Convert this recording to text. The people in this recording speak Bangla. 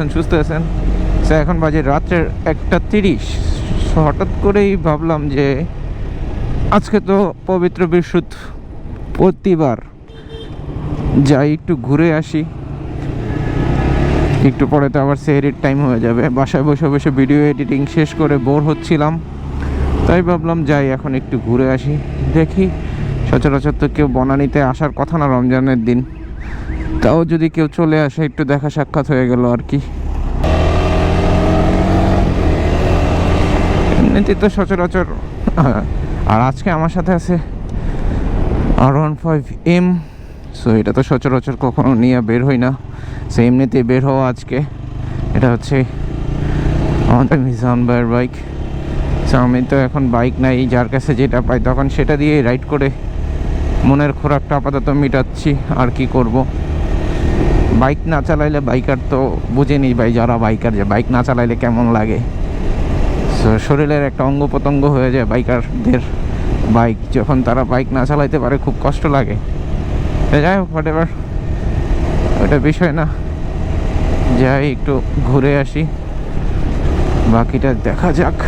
আছেন, সুস্থ আছেন। সো এখন বাজে রাত্রের 1:30। হঠাৎ করেই ভাবলাম যে আজকে তো পবিত্র বৃহস্পতিবার, যাই একটু ঘুরে আসি। একটু পরে তো আবার সেহরির টাইম হয়ে যাবে। বাসায় বসে বসে ভিডিও এডিটিং শেষ করে বোর হচ্ছিলাম, তাই ভাবলাম যাই এখন একটু ঘুরে আসি। দেখি, সচরাচর তো কেউ বনানীতে আসার কথা না রমজানের দিন, তাও যদি কেউ চলে আসে একটু দেখা সাক্ষাৎ হয়ে গেল আর কি। এমনিতে তো সচরাচর আর আজকে আমার সাথে আছে r15m। সো এটা তো সচরাচর কখনো নিয়ে বের হই না, সো এমনিতে বের হওয়া আজকে। এটা হচ্ছে আমাদের মিজান ভাইয়ের বাইক। সো আমি তো এখন বাইক নাই, যার কাছে যেটা পাই তখন সেটা দিয়ে রাইড করে মনের খোরাকটা আপাতত মেটাচ্ছি। আর কি করব, বাইক না চালাইলে বাইকার তো বুঝেনি ভাই, যারা বাইকার, যে বাইক না চালাইলে কেমন লাগে। সো শরীরের একটা অঙ্গ প্রত্যঙ্গ হয়ে যায় বাইকারদের। বাইক যখন তারা বাইক না চালাইতে পারে খুব কষ্ট লাগে। যাই হোক, হোয়াটএভার, ওটা বিষয় না। যাই একটু ঘুরে আসি, বাকিটা দেখা যাক।